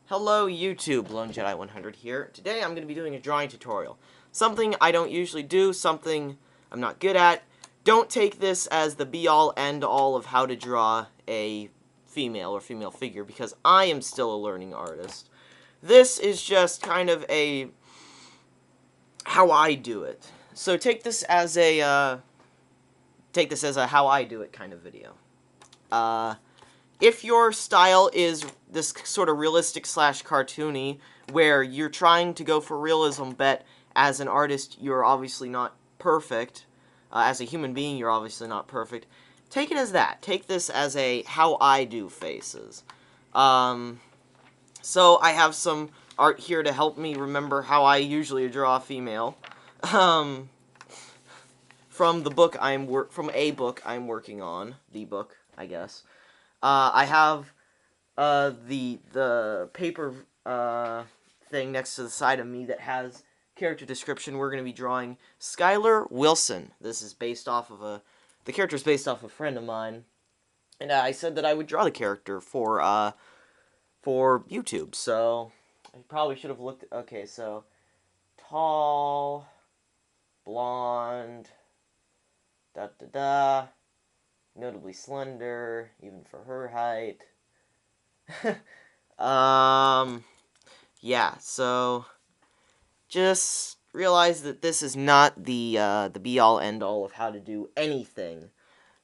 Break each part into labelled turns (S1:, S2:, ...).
S1: Hello YouTube, Lone Jedi 100 here. Today I'm going to be doing a drawing tutorial. Something I don't usually do, something I'm not good at. Don't take this as the be-all, end-all of how to draw a female or female figure, because I am still a learning artist. This is just kind of a how I do it. So take this as a how I do it kind of video. If your style is this sort of realistic / cartoony, where you're trying to go for realism, but as an artist, you're obviously not perfect. As a human being, you're obviously not perfect. Take it as that. Take this as a how I do faces. So I have some art here to help me remember how I usually draw a female. From the book from a book I'm working on, the book, I guess. I have the paper thing next to the side of me that has character description. We're going to be drawing Skyler Wilson. This is based off of the character is based off a friend of mine, and I said that I would draw the character for YouTube. So I probably should have looked. Okay, so tall, blonde, notably slender, even for her height. Yeah, so just realize that this is not the be-all, end-all of how to do anything.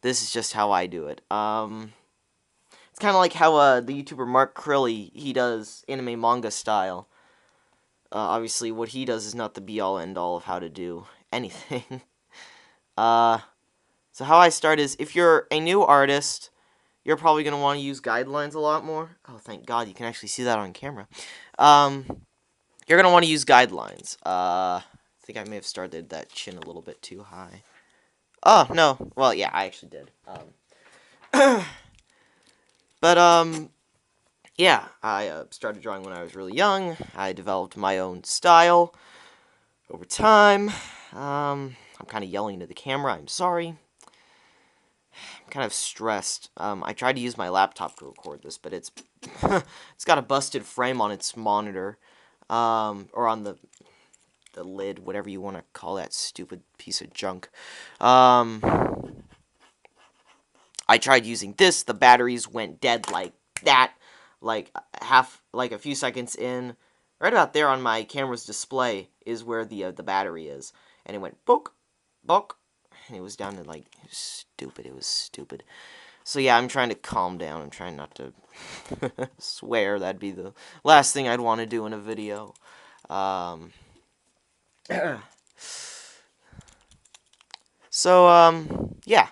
S1: This is just how I do it. It's kind of like how the YouTuber Mark Crilly, he does anime manga style. Obviously, what he does is not the be-all, end-all of how to do anything. So how I start is, if you're a new artist, you're probably going to want to use guidelines a lot more. Oh, thank God, you can actually see that on camera. You're going to want to use guidelines. I think I may have started that chin a little bit too high. Oh, no. Well, yeah, I actually did. Yeah, I started drawing when I was really young. I developed my own style over time. I'm kind of yelling into the camera. I'm sorry. I'm kind of stressed. I tried to use my laptop to record this, but it's it's got a busted frame on its monitor, or on the lid, whatever you want to call that stupid piece of junk. I tried using this. The batteries went dead like that, like a few seconds in. Right about there on my camera's display is where the battery is, and it went book, book. And it was down to, like, it was stupid. So, yeah, I'm trying to calm down. I'm trying not to swear. That'd be the last thing I'd want to do in a video. So, yeah.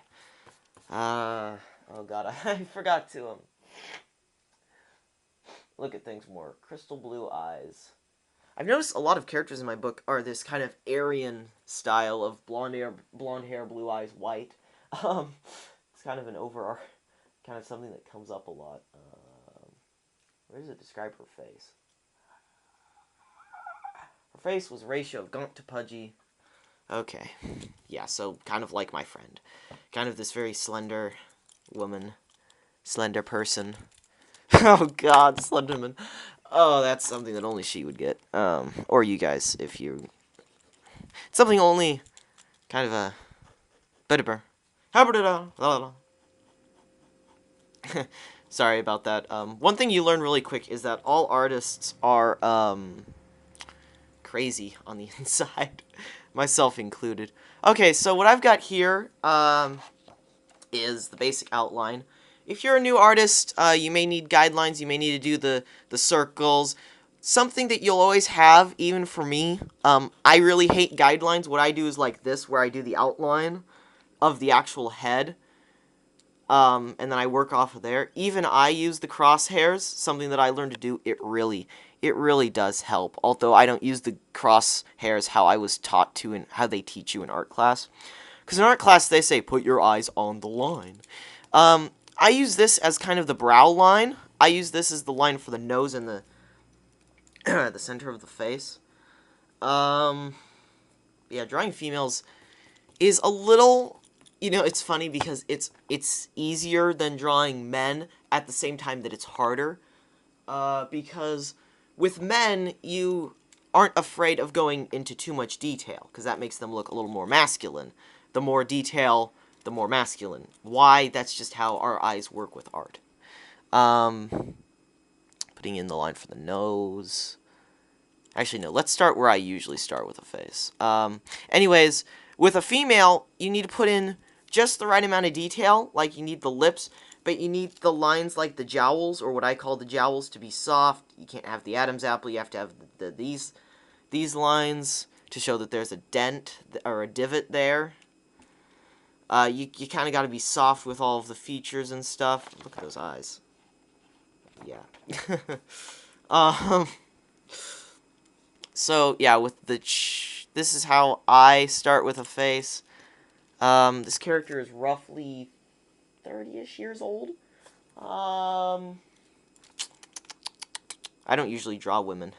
S1: Oh, God, I forgot to, look at things more. Crystal blue eyes. I've noticed a lot of characters in my book are this kind of Aryan style of blonde hair, blue eyes, white. It's kind of an kind of something that comes up a lot. Where does it describe her face? Her face was a ratio of gaunt to pudgy. Okay. Yeah, so kind of like my friend. Kind of this very slender woman. Slender person. Oh, God, Slenderman. Oh, that's something that only she would get. Or you guys, if you... It's something only kind of a... Sorry about that. One thing you learn really quick is that all artists are, crazy on the inside. Myself included. Okay, so what I've got here, is the basic outline. If you're a new artist, you may need guidelines, you may need to do the circles. Something that you'll always have, even for me, I really hate guidelines. What I do is like this, where I do the outline of the actual head, and then I work off of there. Even I use the crosshairs, something that I learned to do. It really does help, although I don't use the crosshairs how I was taught to and how they teach you in art class. Because in art class, they say, put your eyes on the line. I use this as kind of the brow line. I use this as the line for the nose and the the center of the face. Yeah, drawing females is a little, it's funny because it's easier than drawing men at the same time that it's harder. because with men, you aren't afraid of going into too much detail, because that makes them look a little more masculine. The more detail, the more masculine. Why? That's just how our eyes work with art. Putting in the line for the nose. Actually, no, let's start where I usually start with a face. Anyways, with a female, you need to put in just the right amount of detail, like you need the lips, but you need the lines like the jowls, or what I call the jowls, to be soft. You can't have the Adam's apple, you have to have these lines to show that there's a dent, or a divot there. You kind of got to be soft with all of the features and stuff. Look at those eyes. Yeah. So, yeah, with the this is how I start with a face. This character is roughly 30-ish years old. I don't usually draw women.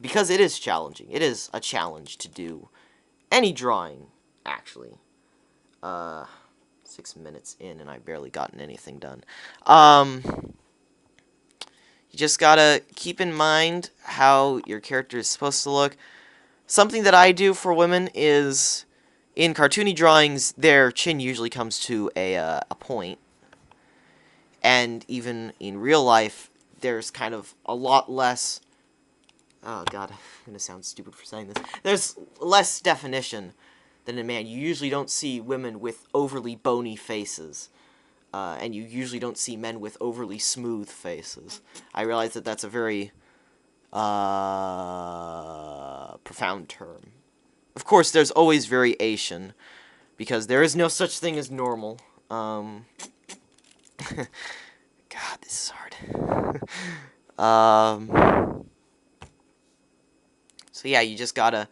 S1: Because it is challenging. It is a challenge to do any drawing, actually. 6 minutes in, and I've barely gotten anything done. You just gotta keep in mind how your character is supposed to look. Something that I do for women is, in cartoony drawings, their chin usually comes to a point. And even in real life, there's kind of a lot less... Oh, God, I'm going to sound stupid for saying this. There's less definition than in man. You usually don't see women with overly bony faces. And you usually don't see men with overly smooth faces. I realize that that's a very profound term. Of course, there's always variation, because there is no such thing as normal. God, this is hard. So yeah, you just gotta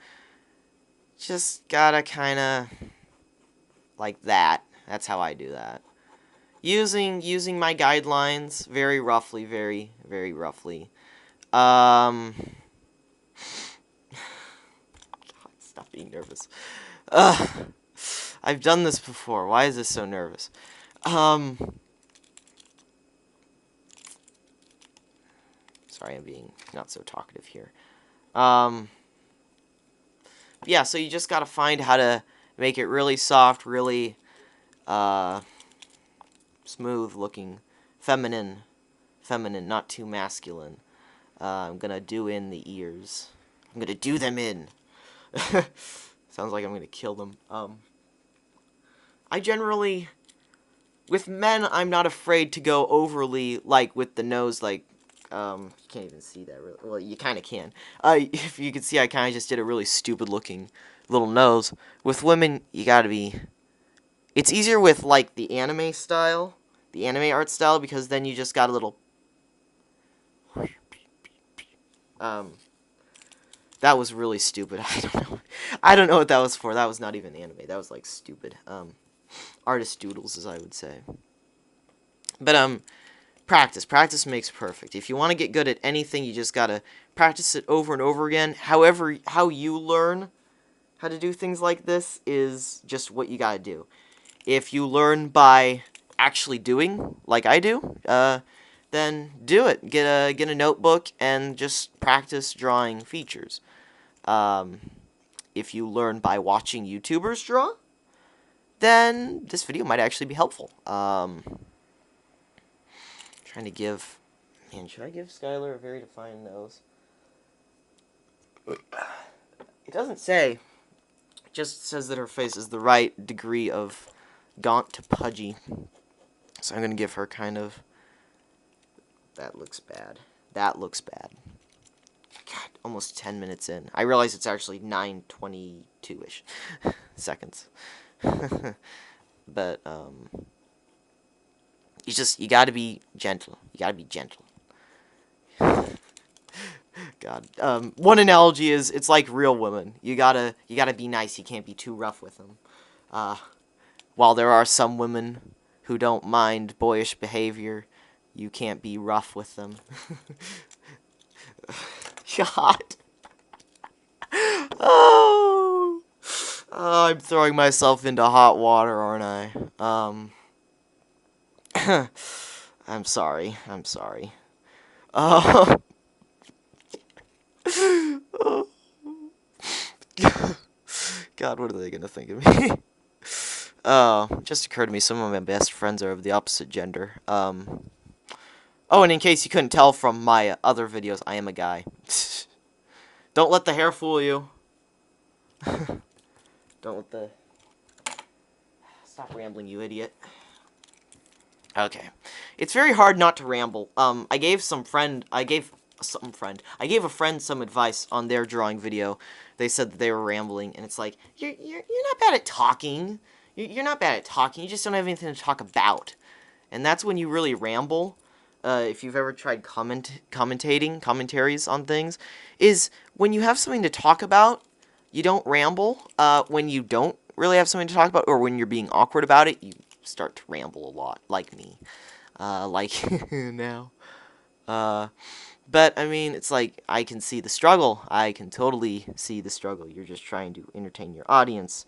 S1: kind of like that. That's how I do that. Using my guidelines very roughly, very roughly. God, stop being nervous. I've done this before. Why is this so nervous? Sorry, I'm being not so talkative here. Yeah, so you just gotta find how to make it really soft, really smooth looking, feminine, not too masculine. I'm gonna do in the ears. I'm gonna do them in. Sounds like I'm gonna kill them. I generally, with men, I'm not afraid to go overly, like, with the nose, like, you can't even see that, really. Well, you kind of can. If you can see, I kind of just did a really stupid-looking little nose. With women, you gotta be... It's easier with, like, the anime style, the anime art style, because then you just got a little... That was really stupid. I don't know what that was for. That was not even anime. That was, like, stupid. Artist doodles, as I would say. But, practice. Practice makes perfect. If you want to get good at anything, you just gotta practice it over and over again. However, how you learn how to do things like this is just what you gotta do. If you learn by actually doing, like I do, then do it. Get a notebook and just practice drawing features. If you learn by watching YouTubers draw, then this video might actually be helpful. Trying to give... Man, should I give Skyler a very defined nose? It doesn't say. It just says that her face is the right degree of gaunt to pudgy. So I'm going to give her kind of... That looks bad. That looks bad. God, almost 10 minutes in. I realize it's actually 9:22-ish seconds. But, you gotta be gentle. You gotta be gentle. God. One analogy is, it's like real women. You gotta be nice. You can't be too rough with them. While there are some women who don't mind boyish behavior, you can't be rough with them. God. Oh, I'm throwing myself into hot water, aren't I? I'm sorry. I'm sorry. Oh. God, what are they gonna think of me? It just occurred to me some of my best friends are of the opposite gender. Oh, and in case you couldn't tell from my other videos, I am a guy. Don't let the hair fool you. Don't let the... Stop rambling, you idiot. Okay. It's very hard not to ramble. I gave a friend some advice on their drawing video. They said that they were rambling, and it's like, you're not bad at talking. You're not bad at talking, you just don't have anything to talk about. And that's when you really ramble. If you've ever tried commentaries on things, is when you have something to talk about, you don't ramble. When you don't really have something to talk about, or when you're being awkward about it, you start to ramble a lot, like me. Like now. But, I mean, it's like, I can see the struggle. I can totally see the struggle. You're just trying to entertain your audience.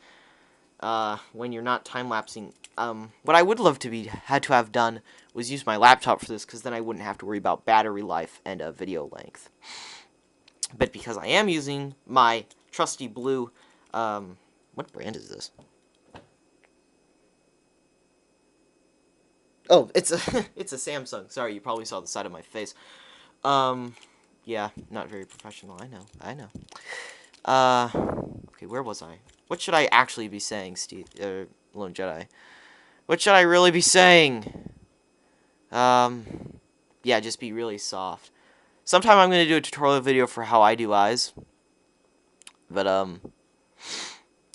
S1: When you're not time-lapsing. What I would love to have done was use my laptop for this, because then I wouldn't have to worry about battery life and video length. But because I am using my trusty blue, what brand is this? Oh, it's a it's a Samsung. Sorry, you probably saw the side of my face. Yeah, not very professional. I know. Okay, where was I? What should I actually be saying, Lone Jedi? What should I really be saying? Yeah, just be really soft. Sometime I'm gonna do a tutorial video for how I do eyes. But,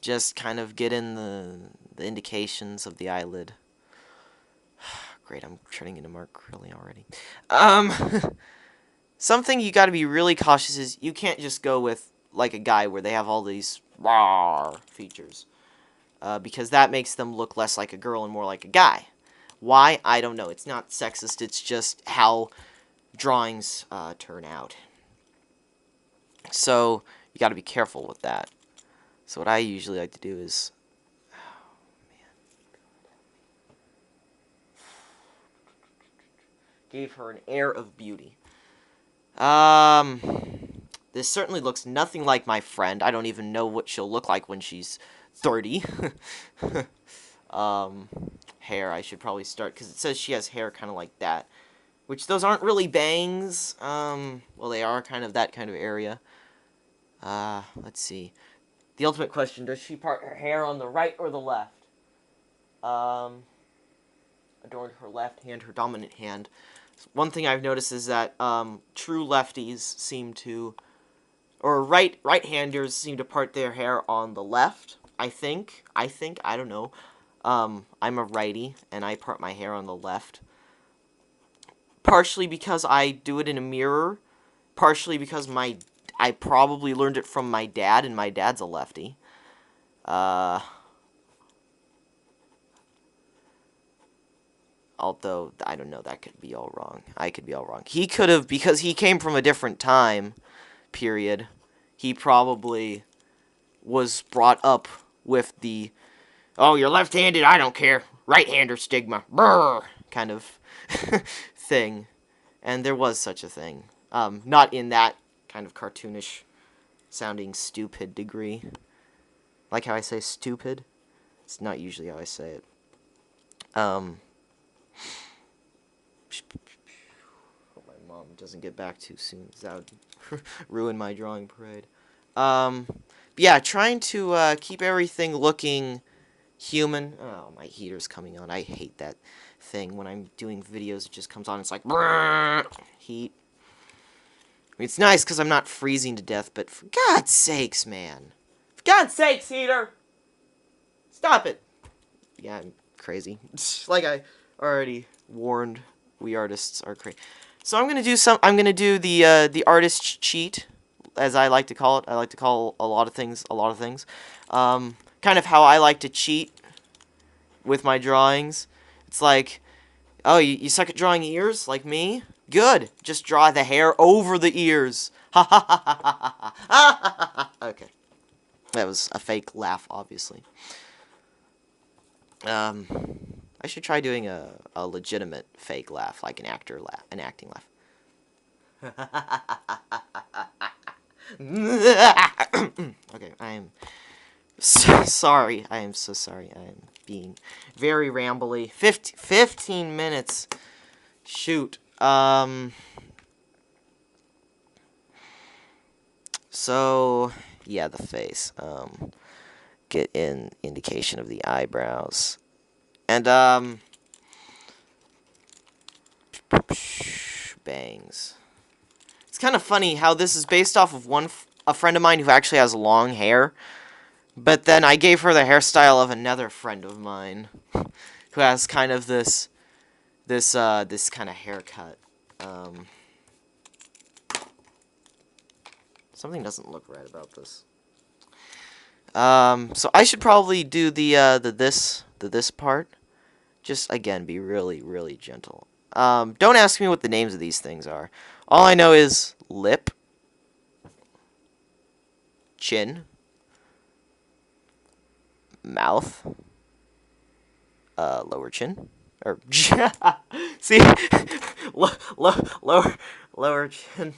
S1: just kind of get in the indications of the eyelid. Great, I'm turning into Mark Crilley already. Something you gotta be really cautious is you can't just go with, like, a guy where they have all these raw features. Because that makes them look less like a girl and more like a guy. Why? I don't know. It's not sexist, it's just how drawings turn out. So, you gotta be careful with that. So what I usually like to do is... Oh, man. Gave her an air of beauty. This certainly looks nothing like my friend. I don't even know what she'll look like when she's 30. Hair, I should probably start, because it says she has hair kind of like that. Which, those aren't really bangs. Well, they are kind of that kind of area. Let's see. The ultimate question, does she part her hair on the right or the left? Adorned her left hand, her dominant hand. One thing I've noticed is that true lefties seem to, or right-handers seem to part their hair on the left. I think, I don't know. I'm a righty, and I part my hair on the left. Partially because I do it in a mirror. Partially because I probably learned it from my dad, and my dad's a lefty. Although, I don't know, that could be all wrong. I could be all wrong. He could have, because he came from a different time period, he probably was brought up with the, oh, you're left-handed, I don't care, right-hander stigma, brr, kind of thing. And there was such a thing. Not in that kind of cartoonish sounding stupid degree. Like how I say stupid? It's not usually how I say it. Hope my mom doesn't get back too soon, because that would ruin my drawing parade. Yeah, trying to keep everything looking human. Oh, my heater's coming on. I hate that thing. When I'm doing videos, it just comes on. It's like, heat. I mean, it's nice because I'm not freezing to death, but for God's sakes, man. For God's sakes, heater! Stop it! Yeah, I'm crazy. Like I already warned, we artists are crazy. So I'm gonna do the artist cheat, as I like to call it. I like to call a lot of things. Kind of how I like to cheat with my drawings. It's like, oh, you suck at drawing ears like me? Good. Just draw the hair over the ears. Ha ha ha ha ha ha ha ha. Okay. That was a fake laugh, obviously. I I should try doing a legitimate fake laugh, like an actor laugh, an acting laugh. Okay, I am so sorry. I am so sorry. I am being very rambly. 15 minutes. Shoot. So, yeah, the face. Get an indication of the eyebrows. And, bangs. It's kind of funny how this is based off of a friend of mine who actually has long hair. But then I gave her the hairstyle of another friend of mine who has kind of this kind of haircut. Something doesn't look right about this. So I should probably do the this part. Just again, be really, really gentle. Don't ask me what the names of these things are. All I know is lip, chin, mouth, lower chin, or see, lower chin,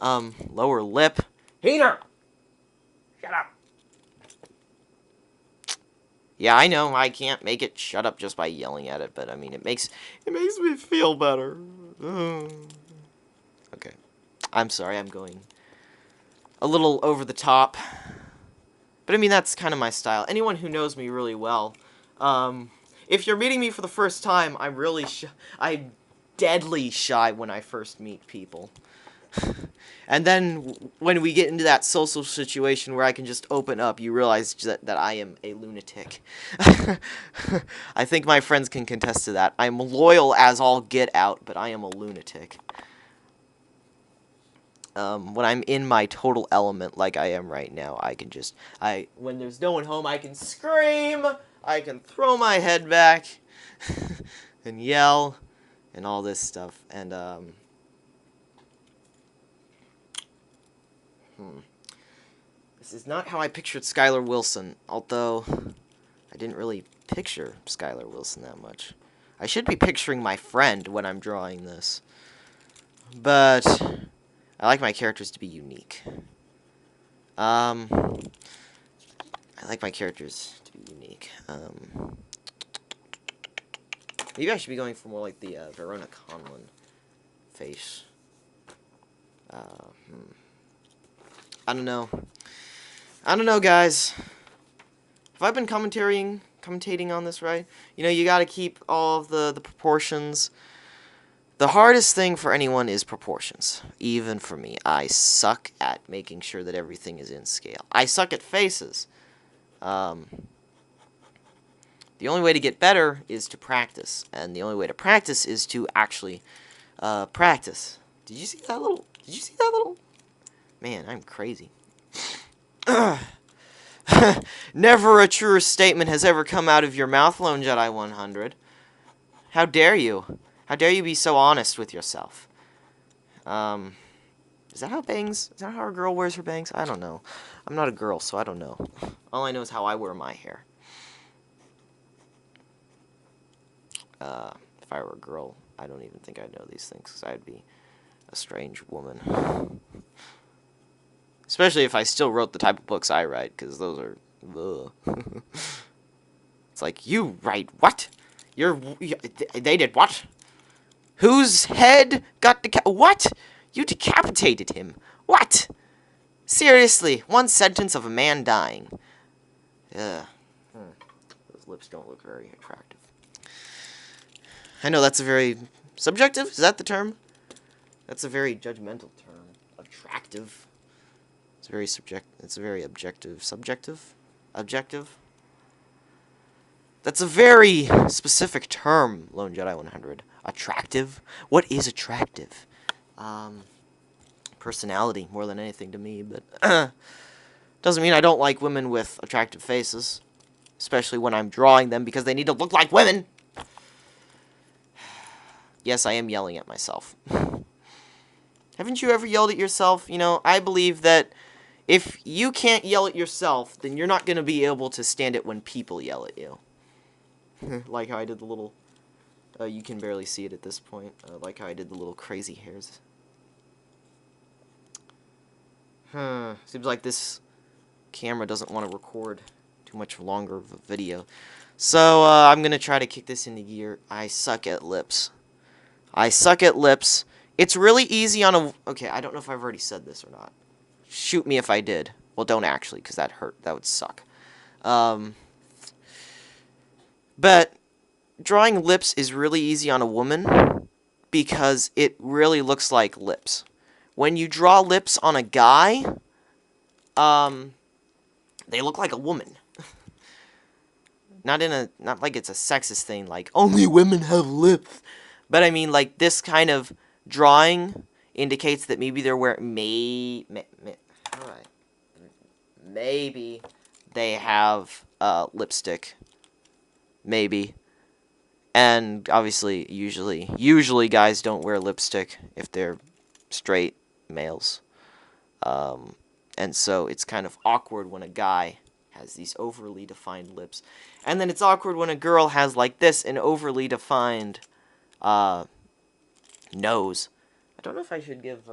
S1: lower lip. Heater, shut up. Yeah, I know I can't make it shut up just by yelling at it, but I mean it makes me feel better. Okay, I'm sorry, I'm going a little over the top. But I mean, that's kind of my style. Anyone who knows me really well, if you're meeting me for the first time, I'm deadly shy when I first meet people. And then when we get into that social situation where I can just open up, you realize that I am a lunatic. I think my friends can contest to that. I'm loyal as all get out, but I am a lunatic. When I'm in my total element like I am right now, I can just, when there's no one home, I can scream, I can throw my head back, and yell, and all this stuff, and, This is not how I pictured Skyler Wilson, although I didn't really picture Skyler Wilson that much. I should be picturing my friend when I'm drawing this, but I like my characters to be unique. I like my characters to be unique. Maybe I should be going for more like the Verona Conlon face. I don't know. I don't know, guys. Have I been commentating on this right? You know, you gotta keep all of the proportions. The hardest thing for anyone is proportions. Even for me. I suck at making sure that everything is in scale. I suck at faces. The only way to get better is to practice. And the only way to practice is to actually practice. Did you see that little... Man, I'm crazy. Never a truer statement has ever come out of your mouth, Lone Jedi 100. How dare you? How dare you be so honest with yourself? Is that how a girl wears her bangs? I don't know. I'm not a girl, so I don't know. All I know is how I wear my hair. If I were a girl, I don't even think I'd know these things, because I'd be a strange woman. Especially if I still wrote the type of books I write, because those are... It's like, you write what? They did what? Whose head got what? You decapitated him. What? Seriously, one sentence of a man dying. Those lips don't look very attractive. I know that's a very... Subjective? Is that the term? That's a very judgmental term. Attractive. It's very it's a very objective. Subjective? Objective? That's a very specific term, Lone Jedi 100. Attractive? What is attractive? Personality, more than anything to me, but... doesn't mean I don't like women with attractive faces. Especially when I'm drawing them, because they need to look like women! Yes, I am yelling at myself. Haven't you ever yelled at yourself? You know, I believe that if you can't yell at yourself, then you're not going to be able to stand it when people yell at you. Like how I did the little... you can barely see it at this point. Like how I did the little crazy hairs. Seems like this camera doesn't want to record too much longer of a video. So, I'm gonna try to kick this into gear. I suck at lips. I suck at lips. It's really easy on a... Okay, I don't know if I've already said this or not. Shoot me if I did. Well, don't actually, because that hurt. That would suck. But drawing lips is really easy on a woman because it really looks like lips. When you draw lips on a guy, they look like a woman. Not like it's a sexist thing, like only women have lips. But I mean, like, this kind of drawing indicates that maybe they're wearing maybe they have lipstick. Maybe. And obviously, usually guys don't wear lipstick if they're straight males. And so it's kind of awkward when a guy has these overly defined lips. And then it's awkward when a girl has, like this, an overly defined nose. I don't know if I should give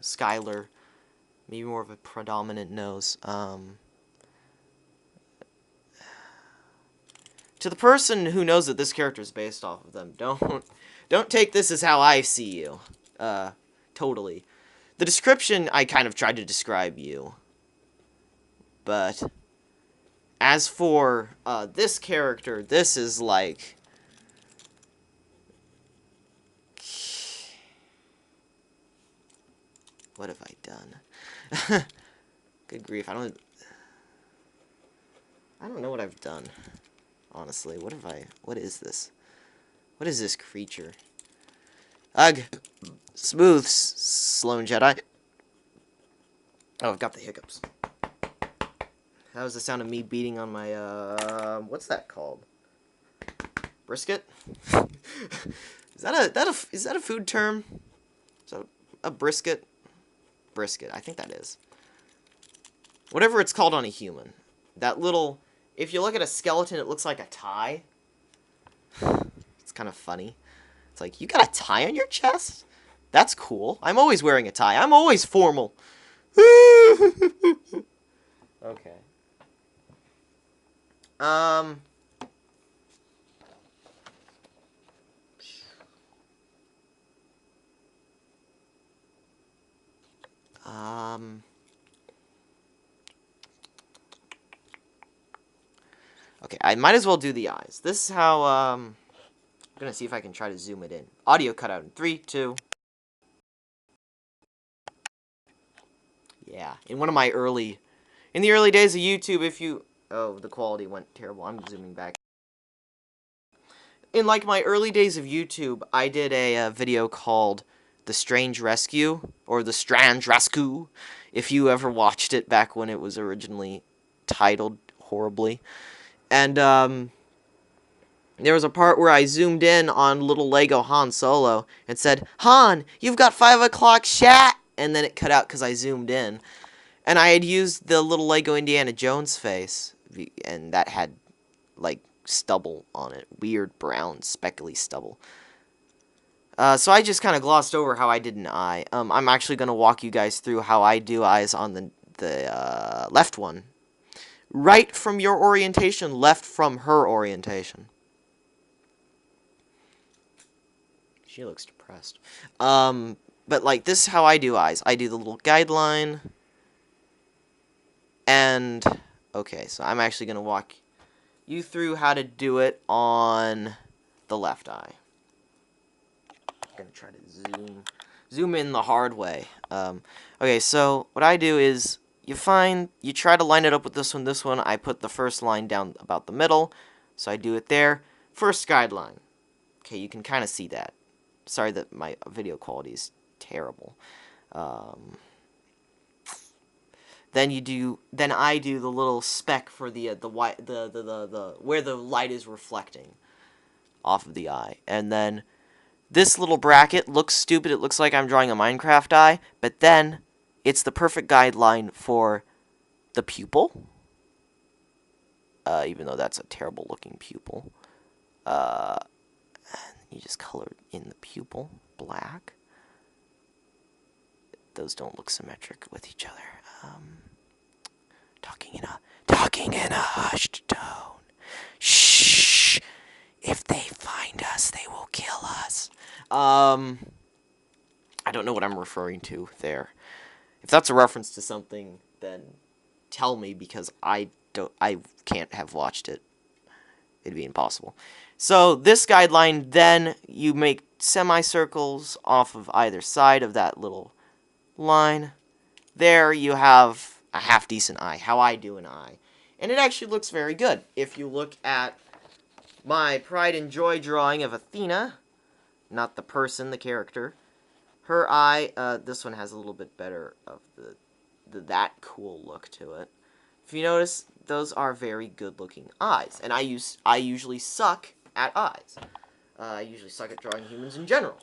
S1: Skyler, maybe more of a predominant nose. To the person who knows that this character is based off of them, don't take this as how I see you. Totally. The description, I kind of tried to describe you. But as for this character, this is like... What have I done? Good grief, I don't know what I've done. Honestly, what is this? What is this creature? Ugh. Smooth, Sloan Jedi. Oh, I've got the hiccups. That was the sound of me beating on my, what's that called? Brisket? Is that a food term? So, a brisket? Brisket, I think that is. Whatever it's called on a human. That little... If you look at a skeleton, it looks like a tie. It's kind of funny. It's like, you got a tie on your chest? That's cool. I'm always wearing a tie. I'm always formal. Okay. Okay, I might as well do the eyes. This is how, I'm gonna see if I can try to zoom it in. Audio cutout in 3, 2. Yeah, in the early days of YouTube, if you... Oh, the quality went terrible. I'm zooming back. In, like, my early days of YouTube, I did a video called The Strange Rescue, or The Strange Rescue, if you ever watched it back when it was originally titled horribly. And, there was a part where I zoomed in on little Lego Han Solo and said, Han, you've got 5 o'clock shat! And then it cut out because I zoomed in. And I had used the little Lego Indiana Jones face, and that had, like, stubble on it. Weird brown, speckly stubble. So I just kind of glossed over how I did an eye. I'm actually going to walk you guys through how I do eyes on the left one. Right from your orientation, left from her orientation. She looks depressed. But, like, this is how I do eyes. I do the little guideline. And, okay, so I'm actually going to walk you through how to do it on the left eye. I'm going to try to zoom in the hard way. Okay, so what I do is you try to line it up with this one. I put the first line down about the middle. So I do it there. First guideline. Okay, you can kind of see that. Sorry that my video quality is terrible. Then I do the little speck for the where the light is reflecting off of the eye. And then this little bracket looks stupid. It looks like I'm drawing a Minecraft eye, but then it's the perfect guideline for the pupil. even though that's a terrible looking pupil. And you just color in the pupil black. Those don't look symmetric with each other. Talking in a hushed tone. Shh. If they find us, they will kill us. I don't know what I'm referring to there. If that's a reference to something, then tell me, because I can't have watched it. It'd be impossible. So this guideline, then you make semicircles off of either side of that little line. There you have a half-decent eye, how I do an eye. And it actually looks very good. If you look at my Pride and Joy drawing of Athena, not the person, the character, her eye, this one has a little bit better of that cool look to it. If you notice, those are very good-looking eyes. And I usually suck at eyes. I usually suck at drawing humans in general.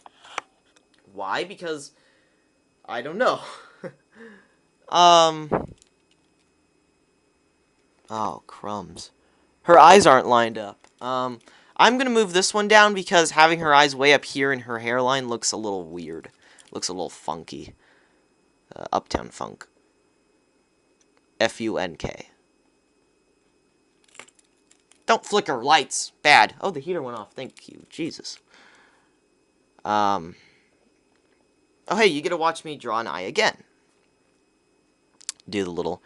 S1: Why? Because I don't know. Oh, crumbs. Her eyes aren't lined up. I'm going to move this one down because having her eyes way up here and her hairline looks a little weird. Looks a little funky. Uptown Funk. F-U-N-K. Don't flicker lights. Bad. Oh, the heater went off. Thank you. Jesus. Oh, hey, you get to watch me draw an eye again. Do the little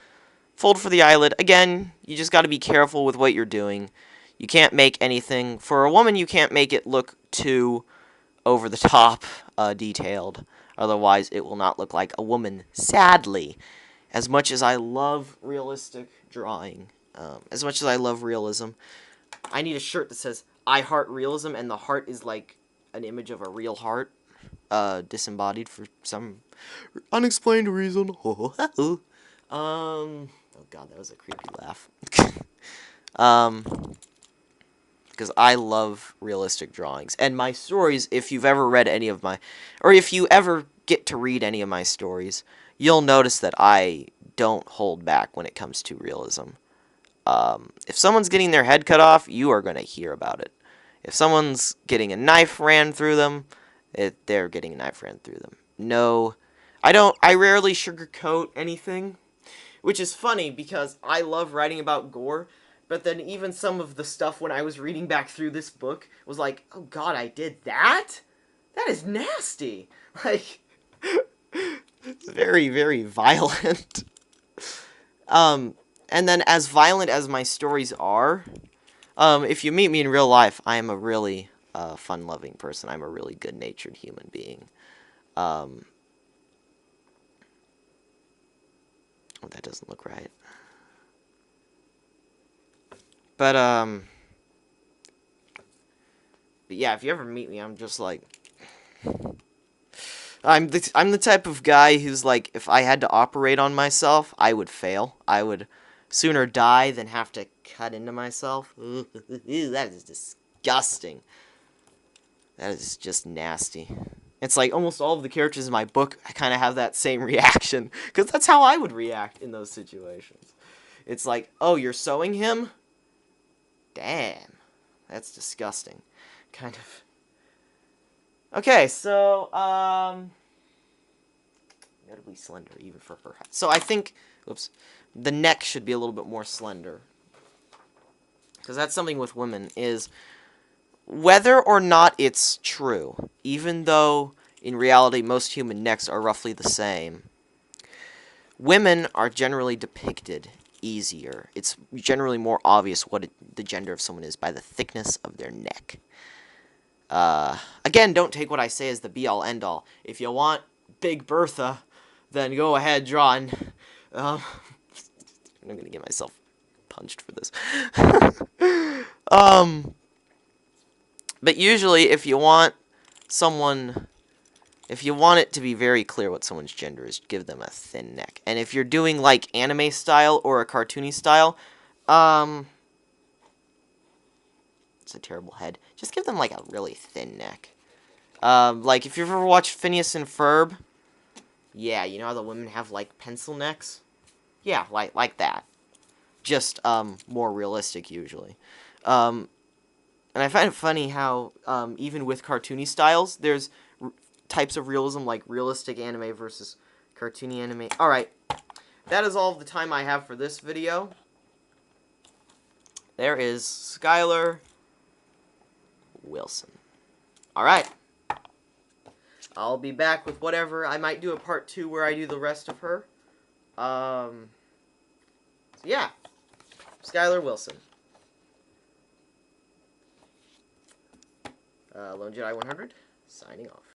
S1: fold for the eyelid. Again, you just got to be careful with what you're doing. You can't make anything. For a woman, you can't make it look too over the top, detailed. Otherwise, it will not look like a woman, sadly. As much as I love realistic drawing, as much as I love realism, I need a shirt that says, I heart realism, and the heart is like an image of a real heart, disembodied for some unexplained reason. Oh god, that was a creepy laugh. Because I love realistic drawings. And my stories, if you've ever read any of my, or if you ever get to read any of my stories, you'll notice that I don't hold back when it comes to realism. If someone's getting their head cut off, you are going to hear about it. If someone's getting a knife ran through them, they're getting a knife ran through them. No, I rarely sugarcoat anything. Which is funny, because I love writing about gore, but then even some of the stuff when I was reading back through this book was like, oh god, I did that? That is nasty. Like, it's very, very violent. And then as violent as my stories are, if you meet me in real life, I am a really fun-loving person. I'm a really good-natured human being. Oh, that doesn't look right. But yeah, if you ever meet me, I'm just like, I'm the type of guy who's like, if I had to operate on myself, I would fail. I would sooner die than have to cut into myself. Ooh, that is disgusting. That is just nasty. It's like almost all of the characters in my book, I kind of have that same reaction. Because that's how I would react in those situations. It's like, oh, you're sewing him? Damn. That's disgusting. Kind of. Okay, so, notably slender, even for her height. So I think, oops, the neck should be a little bit more slender. Because that's something with women, is whether or not it's true, even though in reality most human necks are roughly the same, women are generally depicted easier. It's generally more obvious what the gender of someone is by the thickness of their neck. Again, don't take what I say as the be-all, end-all. If you want Big Bertha, then go ahead, draw. And, I'm going to get myself punched for this. But usually, if you want it to be very clear what someone's gender is, give them a thin neck. And if you're doing, like, anime style or a cartoony style, it's a terrible head. Just give them, like, a really thin neck. Like, if you've ever watched Phineas and Ferb, yeah, you know how the women have, like, pencil necks? Yeah, like that. just more realistic usually. And I find it funny how even with cartoony styles, there's types of realism like realistic anime versus cartoony anime. Alright, that is all the time I have for this video. There is Skyler Wilson. Alright. I'll be back with whatever. I might do a part 2 where I do the rest of her. So yeah. Skyler Wilson. Lone Jedi 100, signing off.